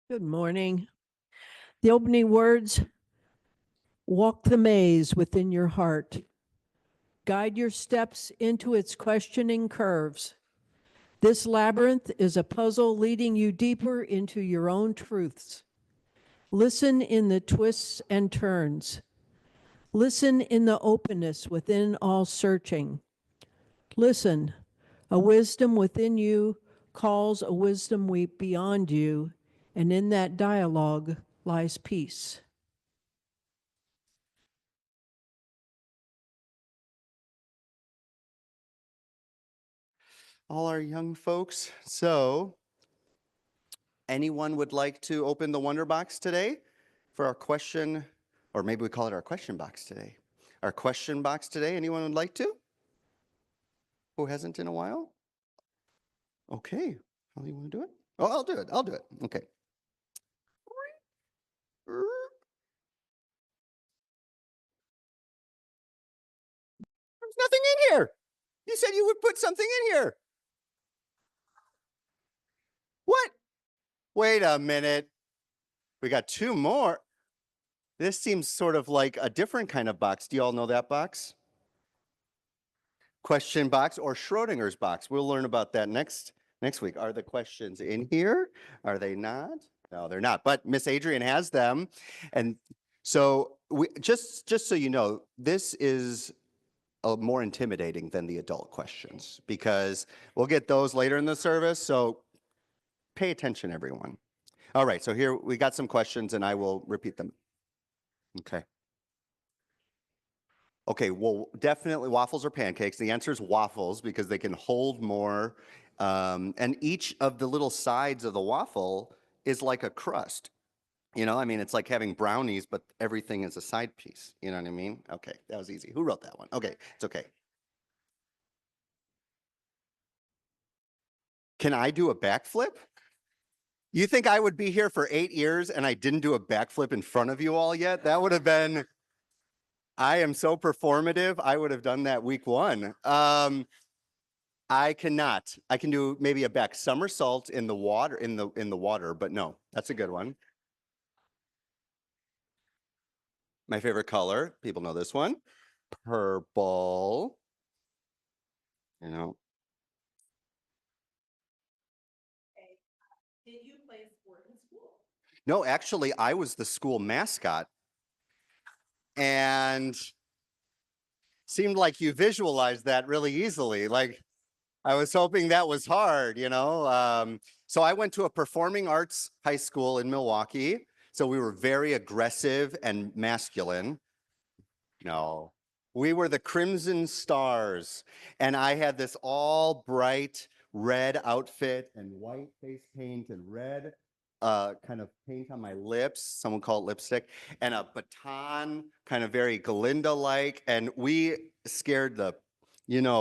Good morning. The opening words, walk the maze within your heart. Guide your steps into its questioning curves. This labyrinth is a puzzle leading you deeper into your own truths. Listen in the twists and turns. Listen in the openness within all searching. Listen, a wisdom within you calls a wisdom beyond you, and in that dialogue lies peace. All our young folks. So, anyone would like to open the Wonder Box today for our question, or maybe we call it our question box today. Our question box today, anyone would like to? Who hasn't in a while? Okay. How do you want to do it? Oh, I'll do it. I'll do it. Okay. There's nothing in here. You said you would put something in here. What? Wait a minute. We got two more. This seems sort of like a different kind of box. Do you all know that box? Question box or Schrodinger's box. We'll learn about that next week. Are the questions in here? Are they not? No, they're not. But Miss Adrian has them. And so we just so you know, this is more intimidating than the adult questions because we'll get those later in the service. So pay attention, everyone. All right, so here we got some questions and I will repeat them. Okay. Okay, well, definitely waffles or pancakes. The answer is waffles because they can hold more. And each of the little sides of the waffle is like a crust. You know, I mean, it's like having brownies, but everything is a side piece. You know what I mean? Okay, that was easy. Who wrote that one? Okay, it's okay. Can I do a backflip? You think I would be here for 8 years and I didn't do a backflip in front of you all yet? That would have been, I am so performative. I would have done that week one. I cannot. I can do maybe a back somersault in the water, but no, that's a good one. My favorite color, people know this one. Purple. You know. Did you play a sport in school? No, actually, I was the school mascot. And seemed like you visualized that really easily. Like I was hoping that was hard, you know. So I went to a performing arts high school in Milwaukee. So we were very aggressive and masculine. No, we were the Crimson Stars. And I had this all bright red outfit and white face paint and red kind of paint on my lips. Someone called it lipstick, and a baton, kind of very Glinda-like. And we scared the,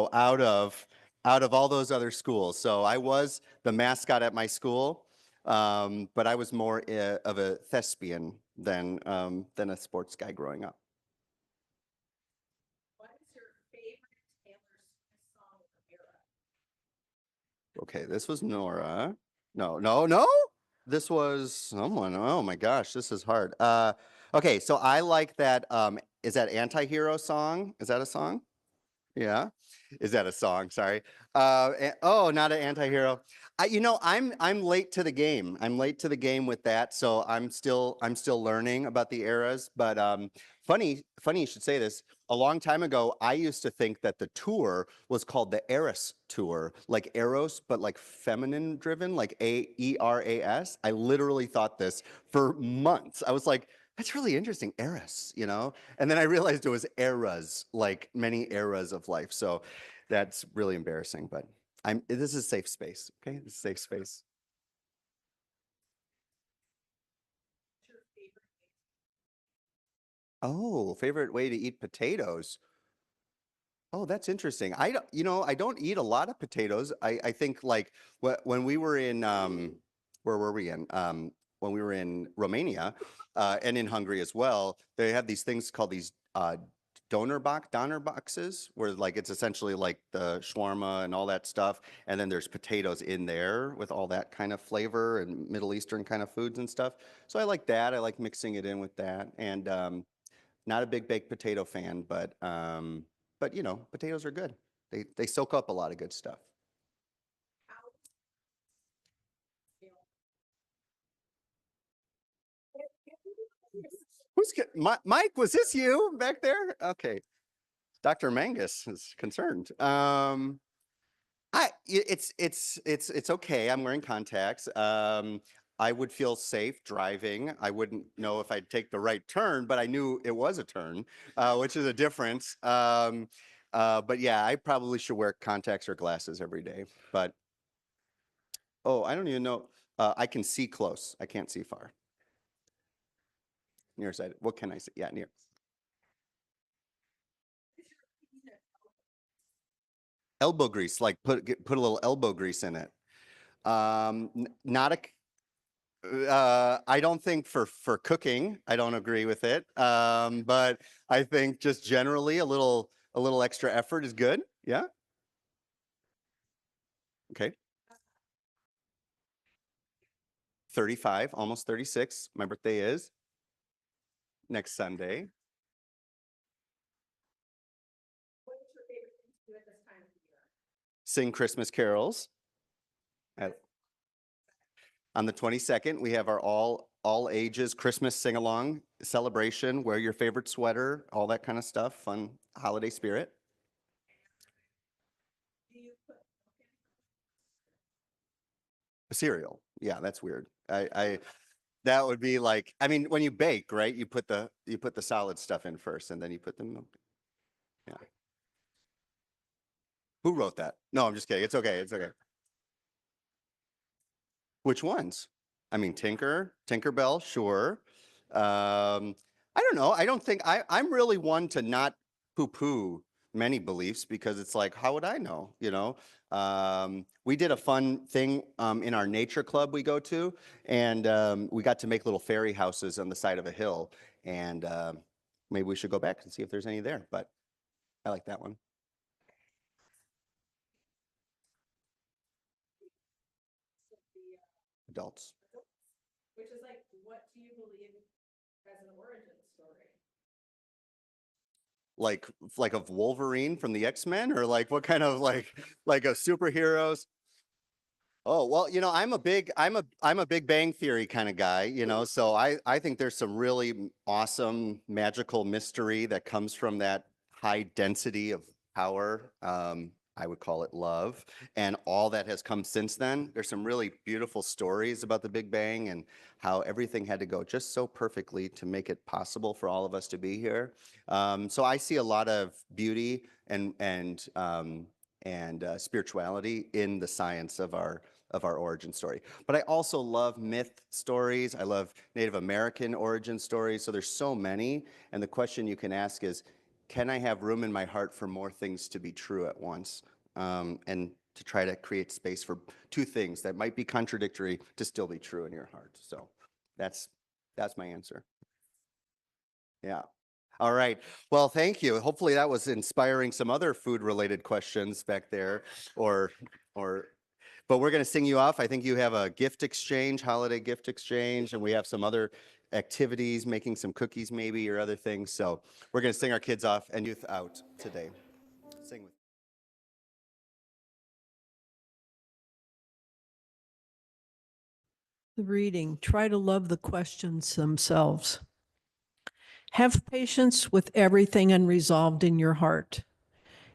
out of all those other schools. So I was the mascot at my school, but I was more of a thespian than a sports guy growing up. Okay, this was Nora. No. This was someone. Oh my gosh, this is hard. Okay, so I like that. Is that anti-hero song? Is that a song? Yeah. Is that a song? Sorry. Oh, not an anti-hero. I'm late to the game. I'm late to the game with that, so I'm still learning about the eras. But funny you should say this. A long time ago, I used to think that the tour was called the Eras Tour, like Eros, but like feminine driven, like Eras. I literally thought this for months. I was like, that's really interesting, Eras, you know? And then I realized it was eras, like many eras of life. So that's really embarrassing, but this is a safe space, okay? This is a safe space. Oh, favorite way to eat potatoes. Oh, that's interesting. I don't eat a lot of potatoes. I think like when we were in, where were we in? When we were in Romania and in Hungary as well, they have these things called these donor boxes, where like it's essentially like the shawarma and all that stuff, and then there's potatoes in there with all that kind of flavor and Middle Eastern kind of foods and stuff. So I like that. I like mixing it in with that, and not a big baked potato fan, but you know, potatoes are good. They soak up a lot of good stuff. Mike? Was this you back there? Okay, Dr. Mangus is concerned. It's okay. I'm wearing contacts. I would feel safe driving. I wouldn't know if I'd take the right turn, but I knew it was a turn, which is a difference. But yeah, I probably should wear contacts or glasses every day. But oh, I don't even know. I can see close. I can't see far. Nearsighted. What can I see? Yeah, near. Elbow grease, like put a little elbow grease in it. Not I don't think for cooking, I don't agree with it. But I think just generally a little extra effort is good. Yeah. Okay. 35, almost 36. My birthday is next Sunday. Sing Christmas carols. At, on the 22nd, we have our all ages Christmas sing along celebration. Wear your favorite sweater, all that kind of stuff. Fun holiday spirit. Cereal. Yeah, that's weird. I that would be like, I mean, when you bake, right? You put the solid stuff in first, and then you put them. Yeah. Who wrote that? No, I'm just kidding. It's okay. It's okay. Which ones? I mean, Tinkerbell, sure. I don't know. I don't think I'm really one to not poo-poo many beliefs because it's like, how would I know? You know, we did a fun thing in our nature club we go to, and we got to make little fairy houses on the side of a hill, and maybe we should go back and see if there's any there. But I like that one. Adults. like like of Wolverine from the X-Men, or like what kind of like a superheroes? Oh, well, you know, I'm a Big Bang Theory kind of guy, you know, so I think there's some really awesome magical mystery that comes from that high density of power. I would call it love, and all that has come since then. There's some really beautiful stories about the Big Bang and how everything had to go just so perfectly to make it possible for all of us to be here. So I see a lot of beauty and spirituality in the science of our origin story. But I also love myth stories. I love Native American origin stories. So there's so many. And the question you can ask is, can I have room in my heart for more things to be true at once? And to try to create space for two things that might be contradictory to still be true in your heart. So that's that's my answer. Yeah. All right. Well, thank you. Hopefully that was inspiring some other food related questions back there, or or but we're going to sing you off. I think you have a gift exchange, holiday gift exchange, and we have some other activities, making some cookies maybe, or other things. So we're going to sing our kids off and youth out today. Sing with The reading, try to love the questions themselves. Have patience with everything unresolved in your heart,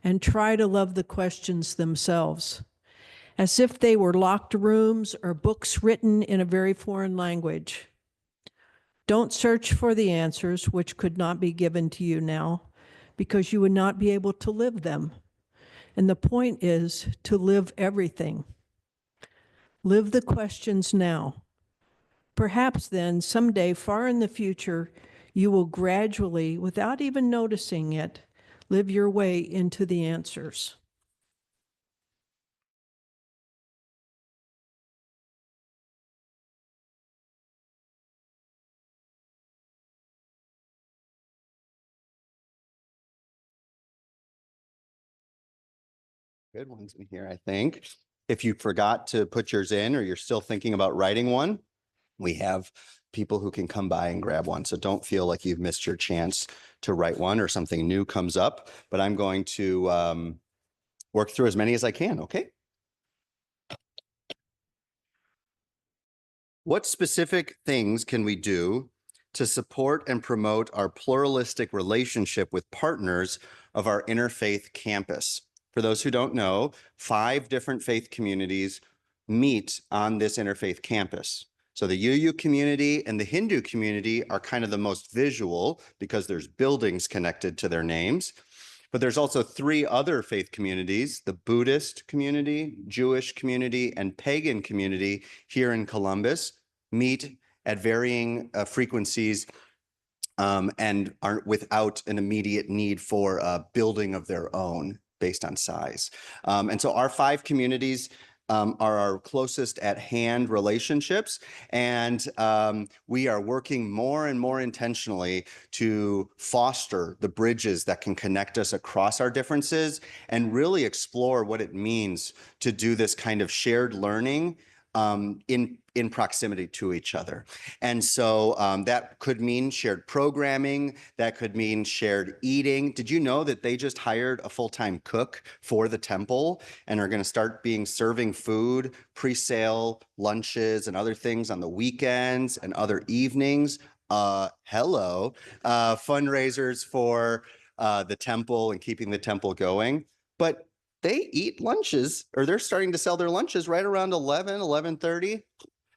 and try to love the questions themselves, as if they were locked rooms or books written in a very foreign language. Don't search for the answers which could not be given to you now, because you would not be able to live them. And the point is to live everything. Live the questions now. Perhaps then, someday far in the future, you will gradually, without even noticing it, live your way into the answers. good ones in here, I think. If you forgot to put yours in or you're still thinking about writing one, we have people who can come by and grab one. So don't feel like you've missed your chance to write one or something new comes up. But I'm going to work through as many as I can, okay? What specific things can we do to support and promote our pluralistic relationship with partners of our interfaith campus? For those who don't know, 5 different faith communities meet on this interfaith campus. So the UU community and the Hindu community are kind of the most visual because there's buildings connected to their names. But there's also 3 other faith communities, the Buddhist community, Jewish community, and pagan community here in Columbus, meet at varying frequencies and aren't without an immediate need for a building of their own based on size. And so our 5 communities are our closest at hand relationships. And we are working more and more intentionally to foster the bridges that can connect us across our differences and really explore what it means to do this kind of shared learning in proximity to each other. And so that could mean shared programming, that could mean shared eating. Did you know that they just hired a full-time cook for the temple and are going to start serving food, pre-sale lunches and other things on the weekends and other evenings? Hello, fundraisers for the temple and keeping the temple going. But they eat lunches, or they're starting to sell their lunches right around 11:30.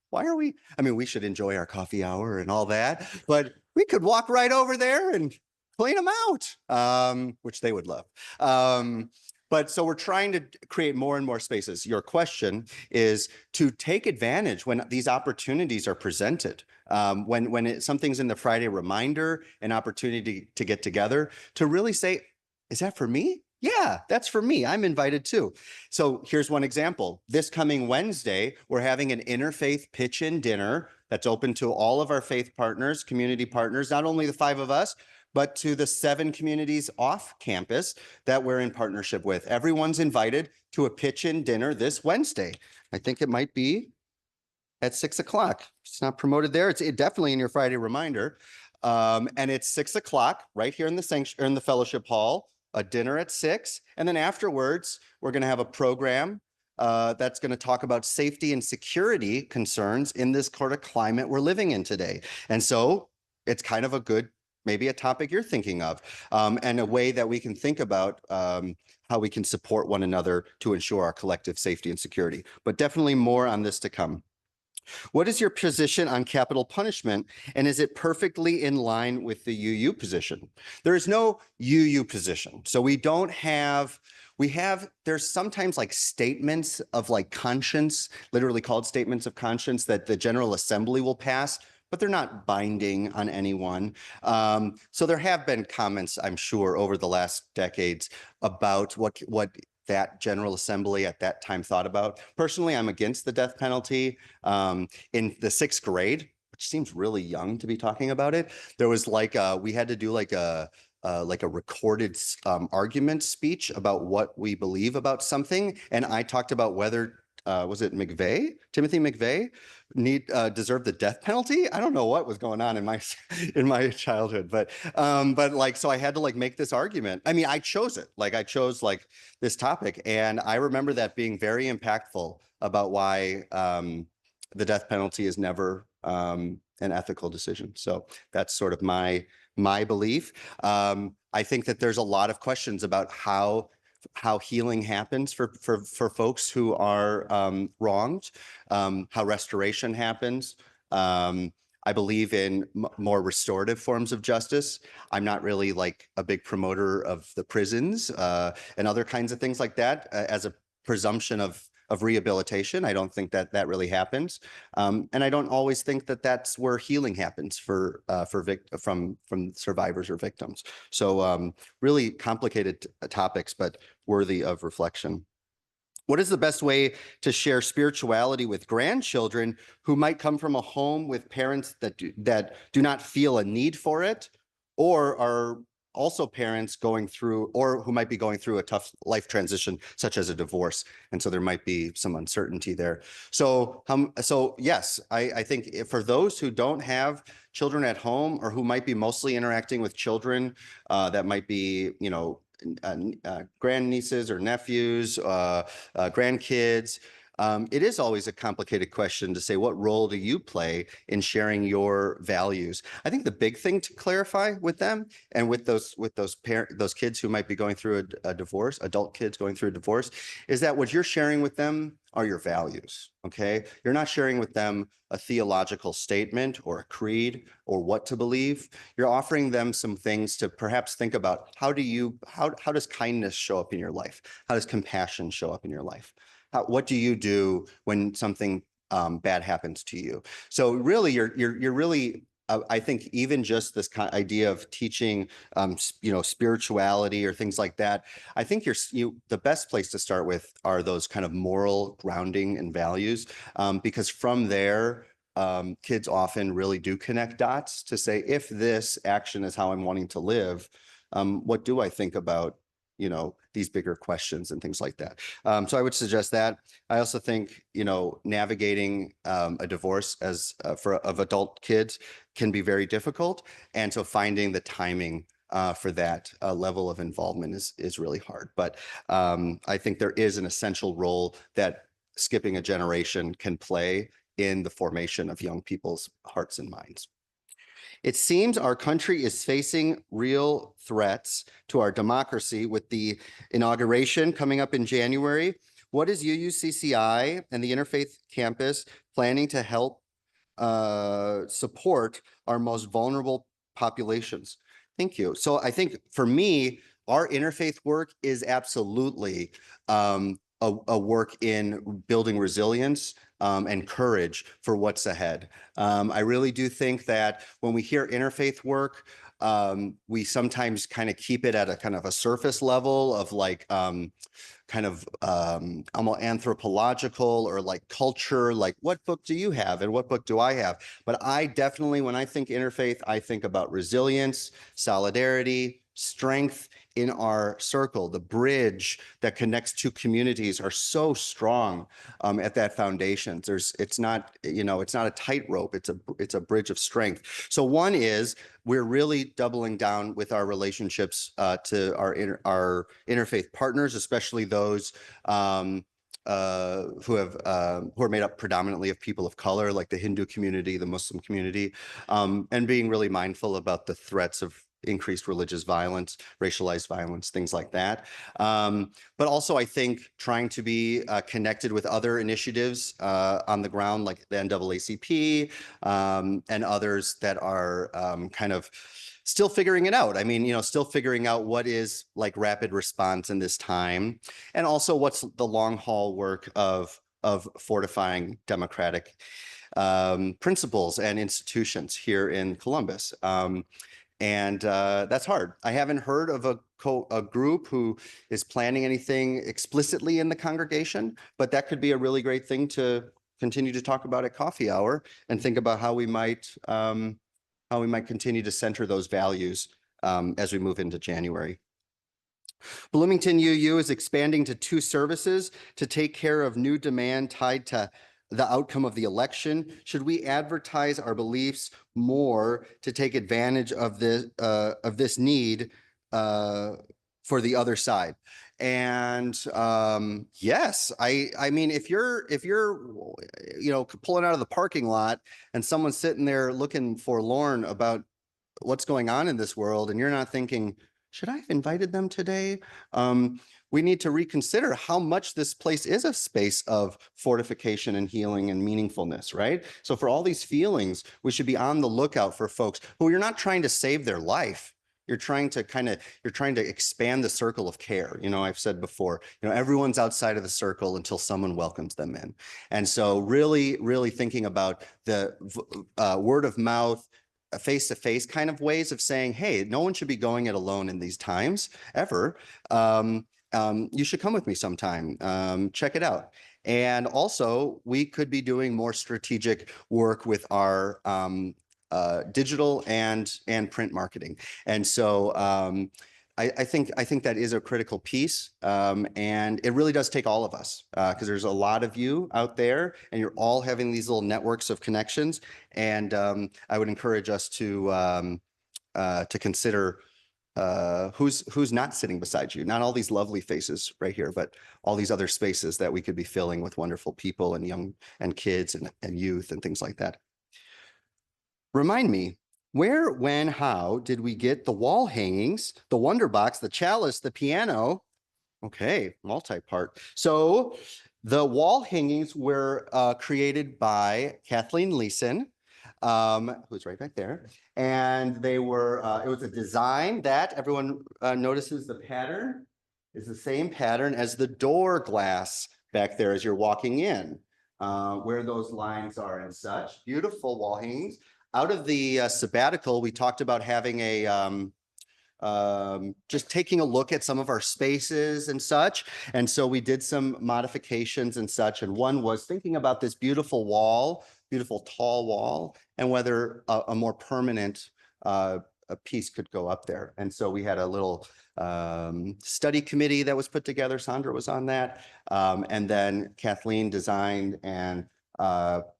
Why are we? I mean, we should enjoy our coffee hour and all that, but we could walk right over there and clean them out, which they would love. But so we're trying to create more and more spaces. Your question is to take advantage when these opportunities are presented. When something's in the Friday reminder, an opportunity to get together, to really say, is that for me? Yeah, that's for me. I'm invited too. So here's one example. This coming Wednesday, we're having an interfaith pitch-in dinner that's open to all of our faith partners, community partners, not only the 5 of us, but to the 7 communities off campus that we're in partnership with. Everyone's invited to a pitch-in dinner this Wednesday. I think it might be at 6 o'clock. It's not promoted there. It's definitely in your Friday reminder. And it's 6 o'clock right here in the fellowship hall. A dinner at 6, and then afterwards, we're going to have a program that's going to talk about safety and security concerns in this sort of climate we're living in today. And so it's kind of maybe a topic you're thinking of, and a way that we can think about how we can support one another to ensure our collective safety and security. But definitely more on this to come. What is your position on capital punishment, and is it perfectly in line with the UU position? There is no UU position. So there's sometimes like statements of like conscience, literally called statements of conscience, that the General Assembly will pass, but they're not binding on anyone. So there have been comments, I'm sure, over the last decades about what that General Assembly at that time thought about. Personally, I'm against the death penalty. In the 6th grade, which seems really young to be talking about it, there was like we had to do like a recorded argument speech about what we believe about something, and I talked about whether was it Timothy McVeigh deserved the death penalty? I don't know what was going on in my childhood, but like, so I had to like make this argument. I mean, I chose it. Like I chose like this topic, and I remember that being very impactful about why the death penalty is never an ethical decision. So that's sort of my belief. I think that there's a lot of questions about how healing happens for folks who are wronged, how restoration happens. I believe in more restorative forms of justice. I'm not really like a big promoter of the prisons and other kinds of things like that as a presumption of rehabilitation. I don't think that really happens, and I don't always think that that's where healing happens from survivors or victims. So really complicated topics, but worthy of reflection. What is the best way to share spirituality with grandchildren who might come from a home with parents that do not feel a need for it, or are also parents going through, or who might be going through a tough life transition, such as a divorce. And so there might be some uncertainty there. So, yes, I think for those who don't have children at home, or who might be mostly interacting with children, that might be, grandnieces or nephews, grandkids. It is always a complicated question to say, what role do you play in sharing your values? I think the big thing to clarify with them, and with those kids who might be going through a divorce, adult kids going through a divorce, is that what you're sharing with them are your values. Okay, you're not sharing with them a theological statement or a creed or what to believe. You're offering them some things to perhaps think about. How does kindness show up in your life? How does compassion show up in your life? What do you do when something bad happens to you? So really, you're really, I think, even just this idea of teaching, spirituality or things like that. I think the best place to start with are those kind of moral grounding and values, because from there, kids often really do connect dots to say, if this action is how I'm wanting to live, what do I think about, these bigger questions and things like that. So I would suggest that. I also think, navigating a divorce of adult kids can be very difficult. And so finding the timing for that level of involvement is really hard. But I think there is an essential role that skipping a generation can play in the formation of young people's hearts and minds. It seems our country is facing real threats to our democracy with the inauguration coming up in January. What is UUCCI and the Interfaith Campus planning to help support our most vulnerable populations? Thank you. So I think for me, our interfaith work is absolutely a work in building resilience and courage for what's ahead. I really do think that when we hear interfaith work, we sometimes kind of keep it at a kind of a surface level of like almost anthropological or like culture, like what book do you have and what book do I have? But I definitely, when I think interfaith, I think about resilience, solidarity, strength in our circle. The bridge that connects two communities are so strong at that foundation. It's not a tightrope. It's a bridge of strength. So one is, we're really doubling down with our relationships to our interfaith partners, especially those who are made up predominantly of people of color, like the Hindu community, the Muslim community, and being really mindful about the threats of increased religious violence, racialized violence, things like that. But also, I think trying to be connected with other initiatives on the ground, like the NAACP and others that are kind of still figuring it out. I mean, still figuring out what is like rapid response in this time, and also what's the long haul work of fortifying democratic principles and institutions here in Columbus. And that's hard. I haven't heard of a group who is planning anything explicitly in the congregation, but that could be a really great thing to continue to talk about at coffee hour and think about how we might continue to center those values as we move into January. Bloomington UU is expanding to 2 services to take care of new demand tied to the outcome of the election. Should we advertise our beliefs more to take advantage of this need for the other side? And yes, I mean, if you're pulling out of the parking lot and someone's sitting there looking forlorn about what's going on in this world, and you're not thinking, should I have invited them today? We need to reconsider how much this place is a space of fortification and healing and meaningfulness, right? So for all these feelings, we should be on the lookout for folks who you're not trying to save their life. You're trying to expand the circle of care. I've said before, everyone's outside of the circle until someone welcomes them in. And so really, really thinking about the word of mouth, face-to-face kind of ways of saying, hey, no one should be going it alone in these times ever. You should come with me sometime. Check it out. And also, we could be doing more strategic work with our digital and print marketing. And so I think that is a critical piece, and it really does take all of us, because there's a lot of you out there, and you're all having these little networks of connections. And I would encourage us to consider who's not sitting beside you. Not all these lovely faces right here, but all these other spaces that we could be filling with wonderful people and young and kids and youth and things like that. Remind me, where, when, how did we get the wall hangings, the wonder box, the chalice, the piano? Okay, multi-part. So the wall hangings were created by Kathleen Leeson, who's right back there. And they were, it was a design that everyone notices the pattern is the same pattern as the door glass back there as you're walking in, where those lines are and such. Beautiful wall hangings. Out of the sabbatical, we talked about having a, just taking a look at some of our spaces and such. And so we did some modifications and such. And one was thinking about this beautiful wall, beautiful tall wall, and whether a more permanent a piece could go up there. And so we had a little study committee that was put together. Sandra was on that. And then Kathleen designed and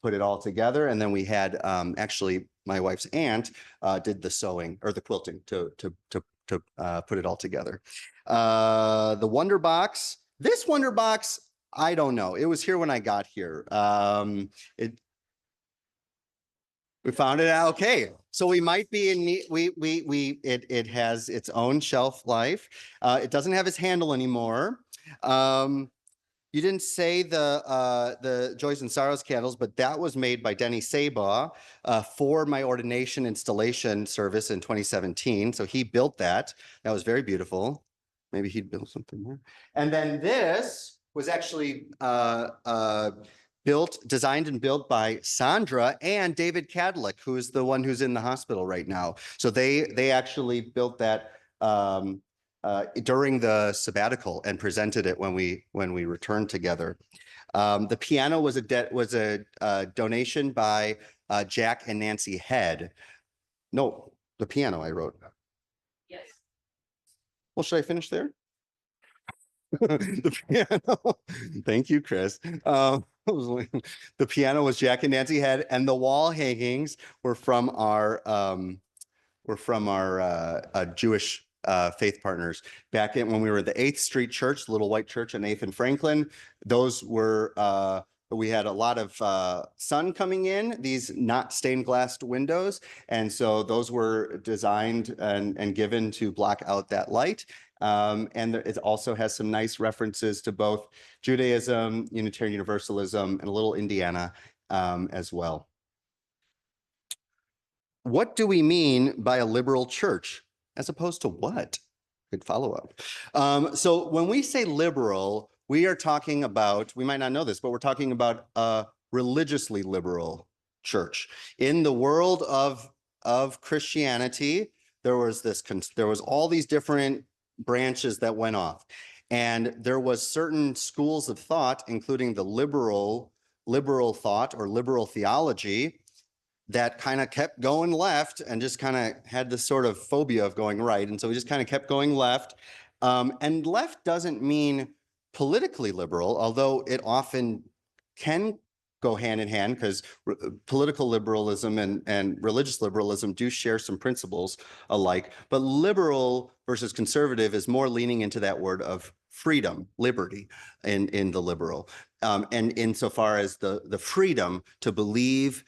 put it all together. And then we had actually my wife's aunt did the sewing or the quilting to put it all together. The Wonder Box, this Wonder Box, I don't know. It was here when I got here. We found it out. Okay. So we might be in, it has its own shelf life. It doesn't have its handle anymore. You didn't say the Joys and Sorrows candles, but that was made by Denny Sabaugh for my ordination installation service in 2017. So he built that. That was very beautiful. Maybe he'd build something more. And then this was actually designed and built by Sandra and David Cadillac, who is the one who's in the hospital right now. So they actually built that during the sabbatical and presented it when we returned together. The piano was a donation by Jack and Nancy Head. No, the piano I wrote. Yes. Well, should I finish there? The piano. Thank you, Chris. The piano was Jack and Nancy Head, and the wall hangings were from our Jewish faith partners back when we were at the 8th Street Church, the little white church in 8th and Franklin. Those were we had a lot of sun coming in, these not stained glass windows, and so those were designed and given to block out that light. And it also has some nice references to both Judaism, Unitarian Universalism, and a little Indiana as well. What do we mean by a liberal church as opposed to what? Good follow-up. So when we say liberal, we are talking about, we might not know this, but we're talking about a religiously liberal church. In the world of Christianity, there was all these different branches that went off, and there was certain schools of thought, including the liberal thought or liberal theology, that kind of kept going left and just kind of had this sort of phobia of going right. And so we just kind of kept going left. And left doesn't mean politically liberal, although it often can go hand in hand, because political liberalism and religious liberalism do share some principles alike. But liberal versus conservative is more leaning into that word of freedom, liberty in the liberal. And insofar as the freedom to believe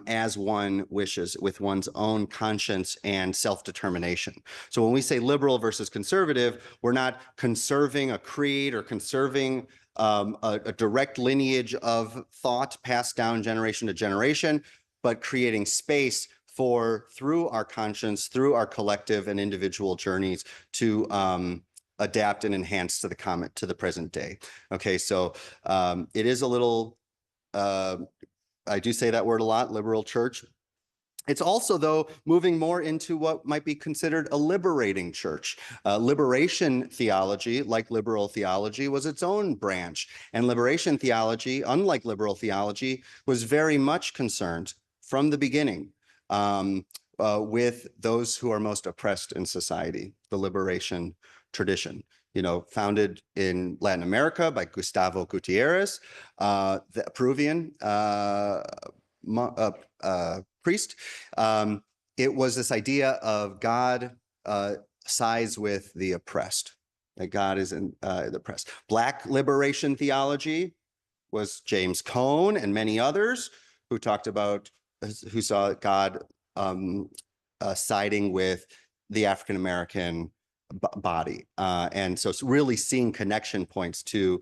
as one wishes, with one's own conscience and self-determination. So when we say liberal versus conservative, we're not conserving a creed or conserving a direct lineage of thought passed down generation to generation, but creating space for, through our conscience, through our collective and individual journeys, to adapt and enhance to the present day. Okay, so it is a little, I do say that word a lot, liberal church. It's also, though, moving more into what might be considered a liberating church. Liberation theology, like liberal theology, was its own branch. And liberation theology, unlike liberal theology, was very much concerned from the beginning with those who are most oppressed in society, the liberation tradition. Founded in Latin America by Gustavo Gutierrez, the Peruvian priest. It was this idea of God sides with the oppressed, that God is in the oppressed. Black liberation theology was James Cone and many others who talked about, who saw God siding with the African American body. And so it's really seeing connection points to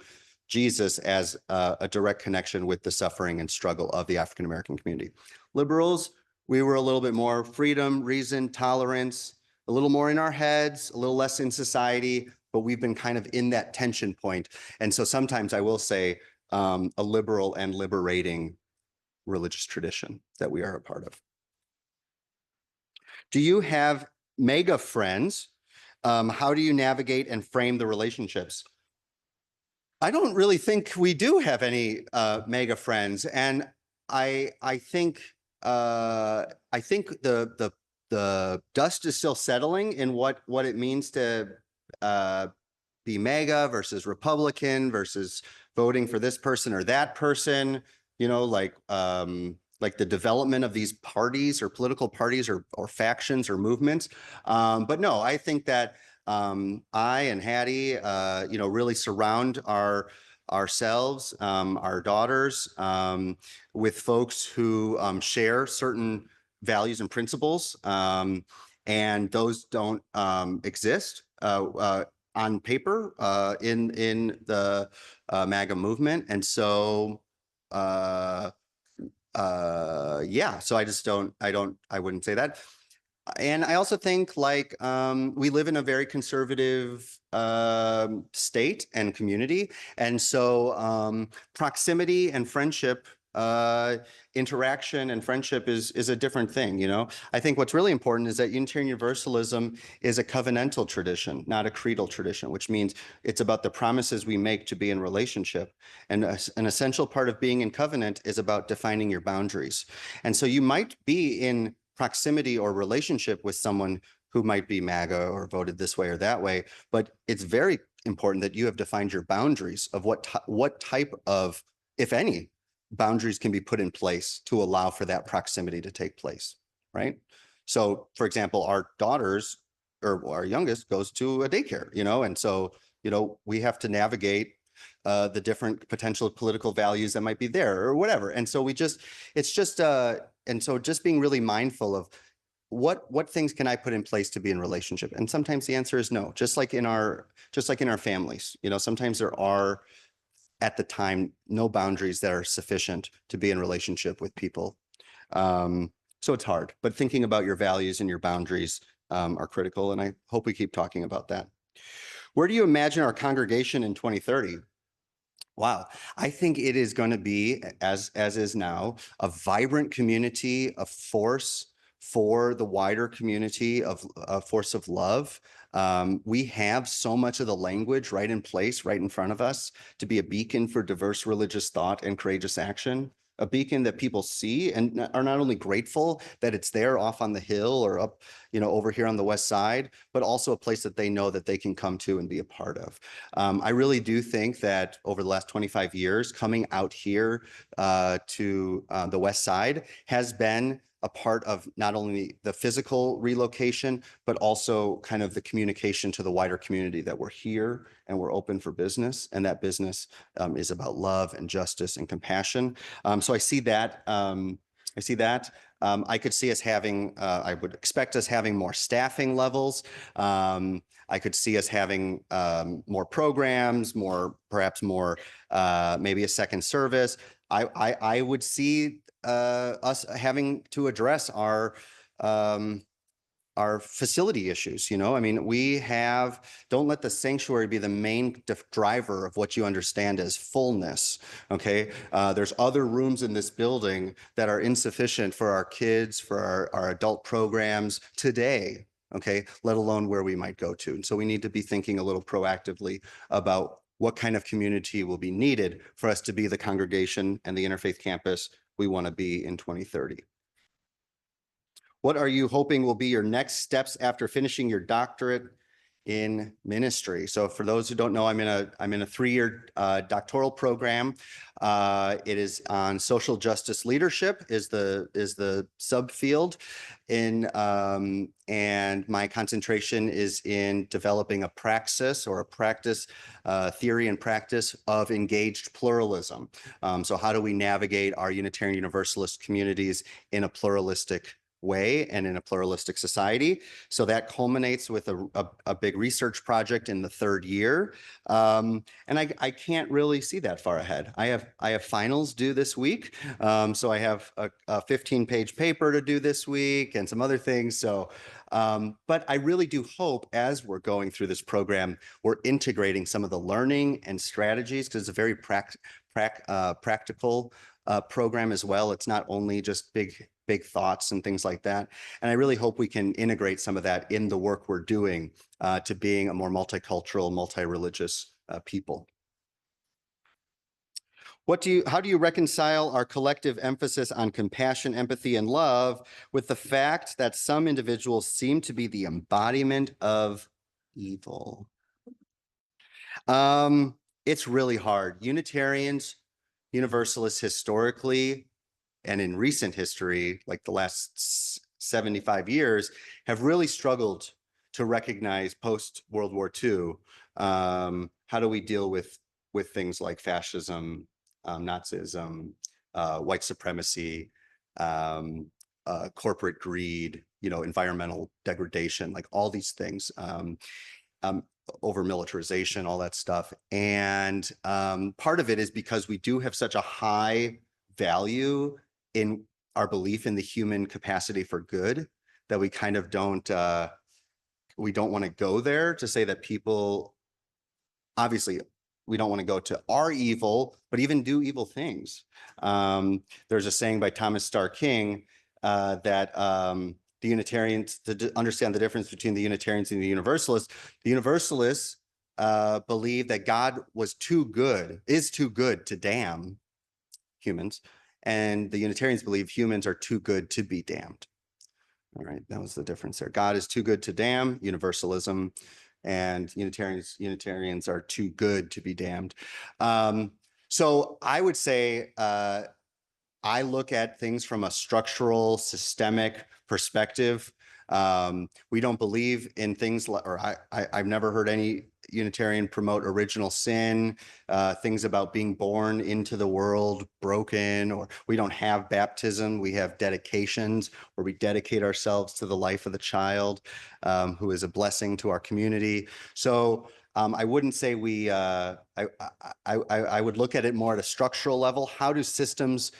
Jesus as a direct connection with the suffering and struggle of the African American community. Liberals, we were a little bit more freedom, reason, tolerance, a little more in our heads, a little less in society, but we've been kind of in that tension point. And so sometimes I will say a liberal and liberating religious tradition that we are a part of. Do you have mega friends? How do you navigate and frame the relationships? I don't really think we do have any mega friends, and I think the dust is still settling in what it means to be mega versus Republican versus voting for this person or that person. Like the development of these parties or political parties or factions or movements. But no, I think that I and Hattie, really surround ourselves, our daughters, with folks who share certain values and principles, and those don't exist on paper in the MAGA movement, and so yeah, so I wouldn't say that. And I also think like we live in a very conservative state and community. And so proximity and friendship, interaction and friendship is a different thing. I think what's really important is that Unitarian Universalism is a covenantal tradition, not a creedal tradition, which means it's about the promises we make to be in relationship. And an essential part of being in covenant is about defining your boundaries. And so you might be in proximity or relationship with someone who might be MAGA or voted this way or that way, but it's very important that you have defined your boundaries of what type of, if any, boundaries can be put in place to allow for that proximity to take place, right? So, for example, our daughters, or our youngest, goes to a daycare, and so, we have to navigate the different potential political values that might be there or whatever. And so and so just being really mindful of what things can I put in place to be in relationship? And sometimes the answer is no, just like in our families, sometimes there are at the time no boundaries that are sufficient to be in relationship with people. So it's hard, but thinking about your values and your boundaries are critical. And I hope we keep talking about that. Where do you imagine our congregation in 2030? Wow, I think it is going to be, as is now, a vibrant community, a force for the wider community, of a force of love. We have so much of the language right in place, right in front of us, to be a beacon for diverse religious thought and courageous action. A beacon that people see and are not only grateful that it's there off on the hill or up, over here on the west side, but also a place that they know that they can come to and be a part of. I really do think that over the last 25 years, coming out here to the west side has been a part of not only the physical relocation, but also kind of the communication to the wider community that we're here and we're open for business. And that business is about love and justice and compassion. So I see that. I could see us having, I would expect us having more staffing levels. I could see us having more programs, perhaps more, maybe a second service. I would see us having to address our facility issues. I mean, don't let the sanctuary be the main driver of what you understand as fullness. Okay. There's other rooms in this building that are insufficient for our kids, for our adult programs today. Okay. Let alone where we might go to. And so we need to be thinking a little proactively about what kind of community will be needed for us to be the congregation and the interfaith campus we want to be in 2030. What are you hoping will be your next steps after finishing your doctorate in ministry? So for those who don't know, I'm in a 3-year doctoral program. It is on social justice leadership is the subfield and my concentration is in developing a praxis or a practice theory and practice of engaged pluralism. So how do we navigate our Unitarian Universalist communities in a pluralistic way and in a pluralistic society? So that culminates with a big research project in the 3rd year. And I can't really see that far ahead. I have finals due this week. So I have a 15-page paper to do this week and some other things. So, but I really do hope as we're going through this program, we're integrating some of the learning and strategies, because it's a very practical program as well. It's not only just big thoughts and things like that. And I really hope we can integrate some of that in the work we're doing to being a more multicultural, multi-religious people. How do you reconcile our collective emphasis on compassion, empathy, and love with the fact that some individuals seem to be the embodiment of evil? It's really hard. Unitarians, Universalists historically, and in recent history, like the last 75 years, have really struggled to recognize post-World War II. How do we deal with things like fascism, Nazism, white supremacy, corporate greed, environmental degradation, like all these things, over militarization, all that stuff. And part of it is because we do have such a high value in our belief in the human capacity for good that we kind of don't want to go there to say that people, obviously we don't want to go to are evil, but even do evil things. There's a saying by Thomas Starr King that the Unitarians, to understand the difference between the Unitarians and the Universalists believe that God is too good to damn humans, and the Unitarians believe humans are too good to be damned. All right, that was the difference there. God is too good to damn, universalism, and Unitarians are too good to be damned. So I would say I look at things from a structural, systemic perspective. We don't believe in things like, or I've never heard any Unitarian promote original sin, things about being born into the world broken, or we don't have baptism. We have dedications where we dedicate ourselves to the life of the child who is a blessing to our community. So I wouldn't say I would look at it more at a structural level. How are systems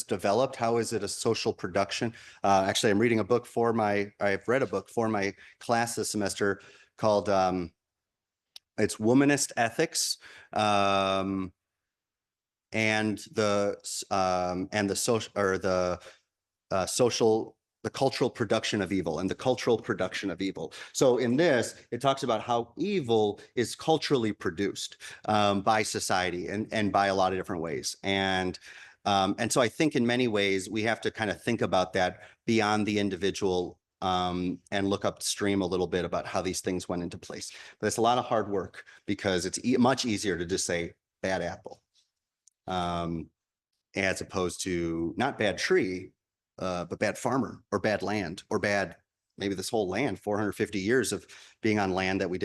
developed? How is it a social production? Actually, I've read a book for my class this semester called it's Womanist Ethics, and the cultural production of evil and the cultural production of evil. So in this, it talks about how evil is culturally produced by society and by a lot of different ways. And so I think in many ways, we have to kind of think about that beyond the individual and look upstream a little bit about how these things went into place. But it's a lot of hard work because it's much easier to just say bad apple as opposed to not bad tree, but bad farmer or bad land or bad, maybe this whole land, 450 years of being on land that we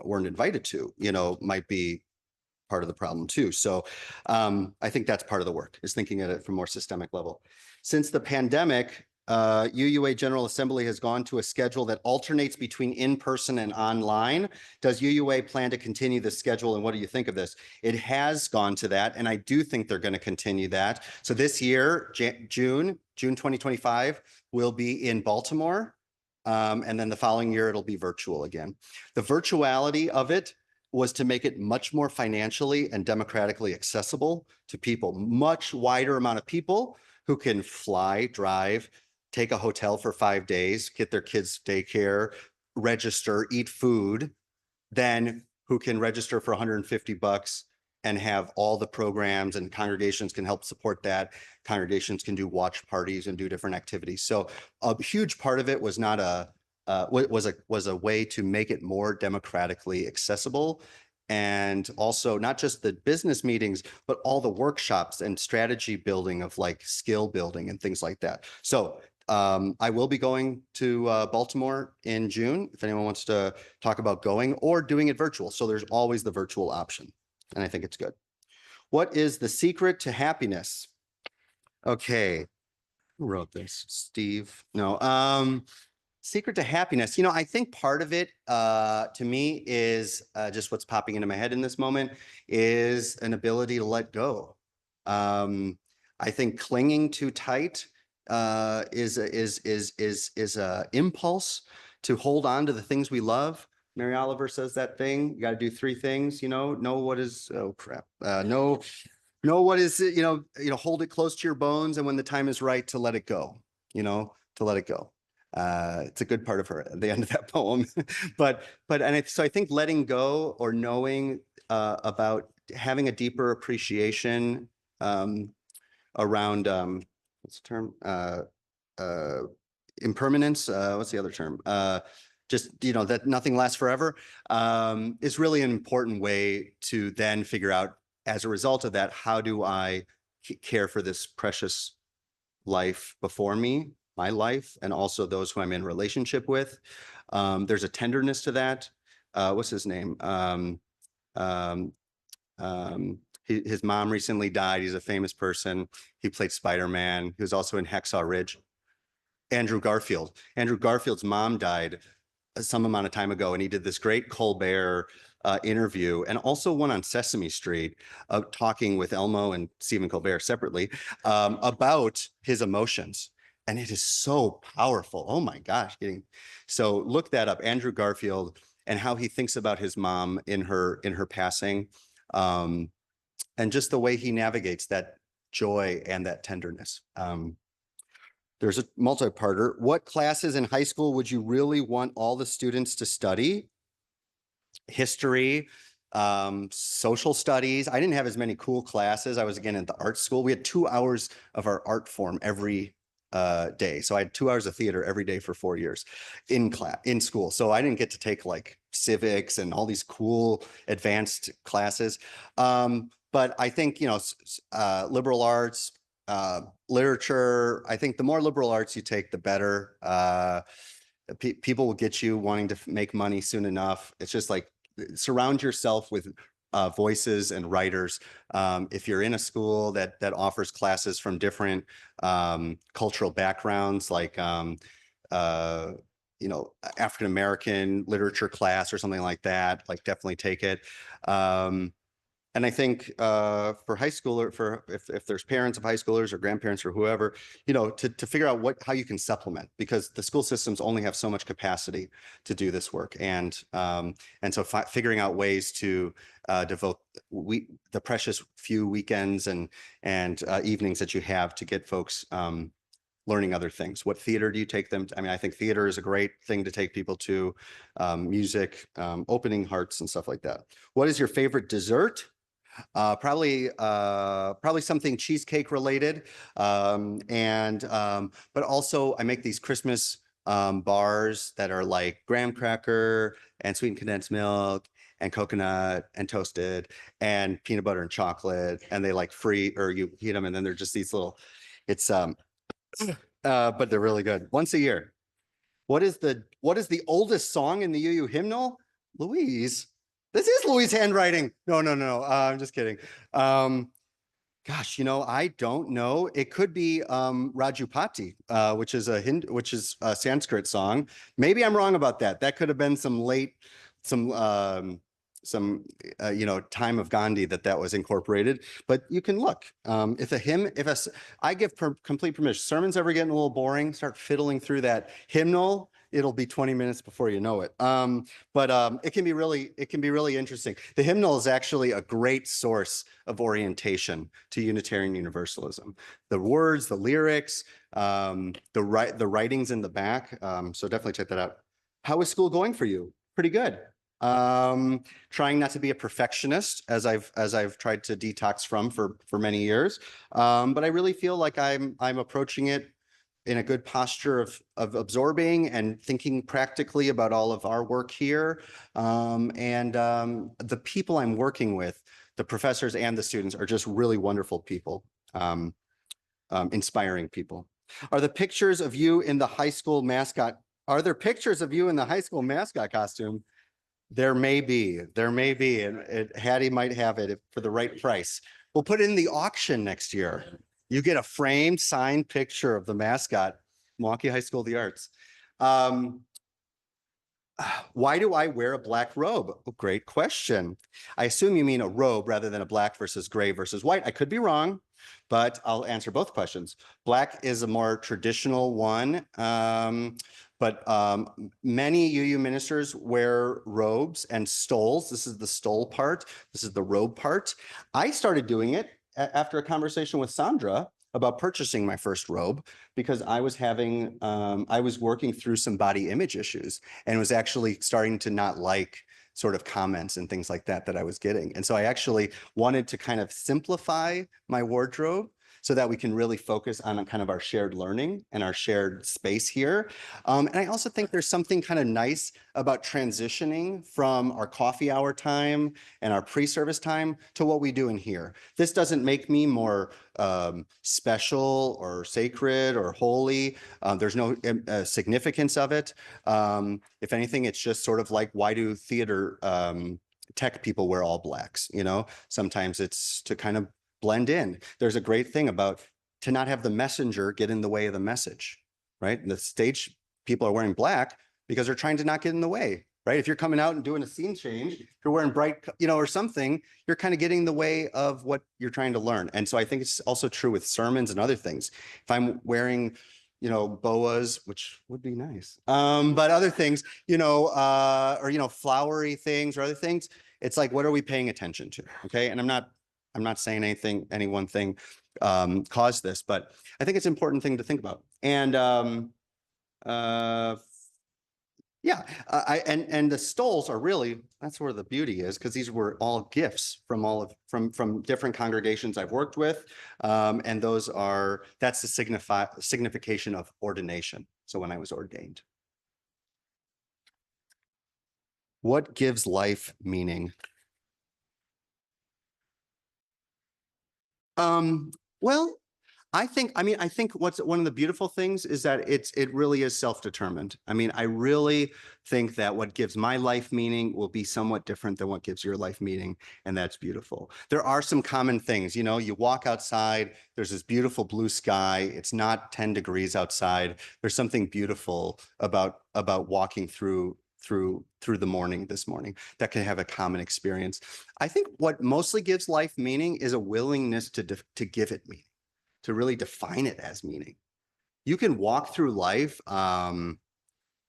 weren't invited to, might be part of the problem too. So I think that's part of the work, is thinking at it from a more systemic level. Since the pandemic, UUA General Assembly has gone to a schedule that alternates between in-person and online. Does UUA plan to continue this schedule, and what do you think of this? It has gone to that, and I do think they're going to continue that. So this year, June 2025, will be in Baltimore, and then the following year it'll be virtual again. The virtuality of it was to make it much more financially and democratically accessible to people, much wider amount of people who can fly, drive, take a hotel for 5 days, get their kids daycare, register, eat food, than who can register for $150 and have all the programs, and congregations can help support that. Congregations can do watch parties and do different activities. So a huge part of it was not was a way to make it more democratically accessible. And also not just the business meetings, but all the workshops and strategy building of like skill building and things like that. So I will be going to Baltimore in June if anyone wants to talk about going or doing it virtual. So there's always the virtual option. And I think it's good. What is the secret to happiness? Okay. Who wrote this? Steve? No. Secret to happiness. You know, I think part of it to me is just what's popping into my head in this moment is an ability to let go. I think clinging too tight is a impulse to hold on to the things we love. Mary Oliver says that thing. You got to do three things. You know what is. Oh crap. Know what is. Hold it close to your bones, and when the time is right, to let it go. To let it go. It's a good part of her at the end of that poem. So I think letting go or knowing about having a deeper appreciation around what's the term? Impermanence. What's the other term? Just that nothing lasts forever is really an important way to then figure out, as a result of that, how do I care for this precious life before me, my life, and also those who I'm in relationship with. There's a tenderness to that. What's his name? His mom recently died. He's a famous person. He played Spider-Man. He was also in Hacksaw Ridge. Andrew Garfield. Andrew Garfield's mom died some amount of time ago, and he did this great Colbert interview, and also one on Sesame Street, talking with Elmo and Stephen Colbert separately about his emotions. And it is so powerful. Oh my gosh. So look that up, Andrew Garfield, and how he thinks about his mom in her passing, and just the way he navigates that joy and that tenderness. There's a multi-parter. What classes in high school would you really want all the students to study? History, social studies. I didn't have as many cool classes. I was again at the art school. We had 2 hours of our art form every day. So I had 2 hours of theater every day for 4 years in school. So I didn't get to take like civics and all these cool advanced classes. But I think, liberal arts, literature, I think the more liberal arts you take, the better. People will get you wanting to make money soon enough. It's just like surround yourself with voices and writers. If you're in a school that offers classes from different cultural backgrounds, like African-American literature class or something like that, like definitely take it. And I think for high schooler, if there's parents of high schoolers or grandparents or whoever, to figure out how you can supplement, because the school systems only have so much capacity to do this work, and so figuring out ways to devote the precious few weekends and evenings that you have to get folks learning other things. What theater do you take them to? I mean, I think theater is a great thing to take people to, music, opening hearts and stuff like that. What is your favorite dessert? Probably something cheesecake related. But also I make these Christmas bars that are like graham cracker and sweetened condensed milk and coconut and toasted and peanut butter and chocolate. And they like or you heat them, and then they're just these little, but they're really good. Once a year. What is the oldest song in the UU hymnal? Louise. This is Louise' handwriting. No. I'm just kidding. Gosh, I don't know. It could be Rajupati, which is a Sanskrit song. Maybe I'm wrong about that. That could have been time of Gandhi that was incorporated. But you can look. I give complete permission. Sermons ever getting a little boring, start fiddling through that hymnal. It'll be 20 minutes before you know it. But it can be really interesting. The hymnal is actually a great source of orientation to Unitarian Universalism. The words, the lyrics, the writings in the back. So definitely check that out. How is school going for you? Pretty good. Trying not to be a perfectionist as I've tried to detox from for many years. But I really feel like I'm approaching it in a good posture of absorbing and thinking practically about all of our work here. The people I'm working with, the professors and the students, are just really wonderful people, inspiring people. Are the pictures of you in the high school mascot? Are there pictures of you in the high school mascot costume? There may be, and Hattie might have it for the right price. We'll put it in the auction next year. You get a framed, signed picture of the mascot, Milwaukee High School of the Arts. Why do I wear a black robe? Oh, great question. I assume you mean a robe rather than a black versus gray versus white. I could be wrong, but I'll answer both questions. Black is a more traditional one, but many UU ministers wear robes and stoles. This is the stole part. This is the robe part. I started doing it after a conversation with Sandra about purchasing my first robe because I was working through some body image issues and was actually starting to not like sort of comments and things like that I was getting. And so I actually wanted to kind of simplify my wardrobe so that we can really focus on kind of our shared learning and our shared space here. And I also think there's something kind of nice about transitioning from our coffee hour time and our pre-service time to what we do in here. This doesn't make me more special or sacred or holy. There's no significance of it. If anything, it's just sort of like, why do theater tech people wear all blacks? You know, sometimes it's to kind of blend in. There's a great thing about to not have the messenger get in the way of the message, right? And the stage people are wearing black because they're trying to not get in the way, right? If you're coming out and doing a scene change, if you're wearing bright, or something, you're kind of getting in the way of what you're trying to learn. And so I think it's also true with sermons and other things. If I'm wearing, boas, which would be nice, but other things, or, flowery things or other things, it's like, what are we paying attention to? Okay. And I'm not saying any one thing caused this, but I think it's an important thing to think about. And and the stoles are really, that's where the beauty is, because these were all gifts from different congregations I've worked with. And that's the signification of ordination. So when I was ordained. What gives life meaning? Well, I think what's one of the beautiful things is that it really is self-determined. I mean, I really think that what gives my life meaning will be somewhat different than what gives your life meaning, and that's beautiful. There are some common things, you walk outside, there's this beautiful blue sky, it's not 10 degrees outside. There's something beautiful about walking through the morning this morning that can have a common experience. I think what mostly gives life meaning is a willingness to give it meaning, to really define it as meaning. You can walk through life,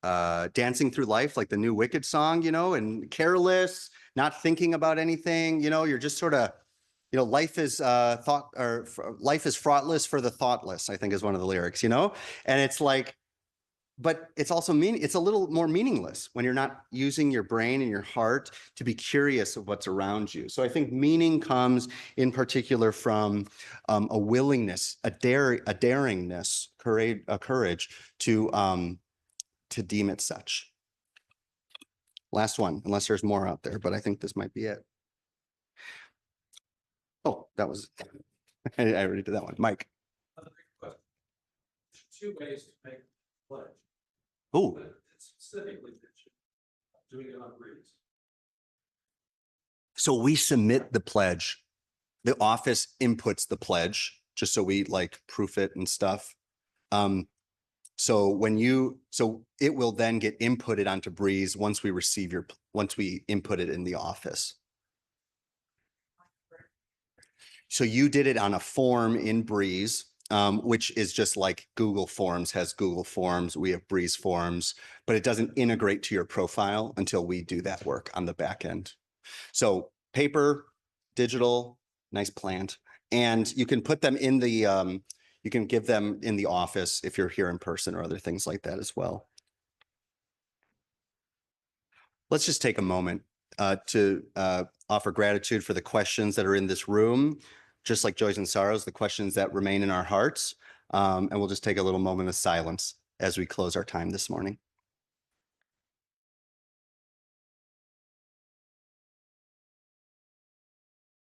dancing through life like the new Wicked song, and careless, not thinking about anything, you're just sort of, life is life is fraughtless for the thoughtless, I think is one of the lyrics, and it's like, but it's also it's a little more meaningless when you're not using your brain and your heart to be curious of what's around you. So I think meaning comes in particular from a willingness, a daringness, courage to deem it such. Last one, unless there's more out there, but I think this might be it. Oh, that was, I already did that one. Mike. Two ways to make a pledge. Oh, Specifically doing it on Breeze. so we submit the pledge. The office inputs the pledge just so we proof it and stuff. So it will then get inputted onto Breeze once we input it in the office. So you did it on a form in Breeze, which is just like Google Forms has Google Forms. We have Breeze Forms, but it doesn't integrate to your profile until we do that work on the back end. So paper, digital, nice plant. And you can put them in the, you can give them in the office if you're here in person or other things like that as well. Let's just take a moment to offer gratitude for the questions that are in this room, just like joys and sorrows, the questions that remain in our hearts. And we'll just take a little moment of silence as we close our time this morning.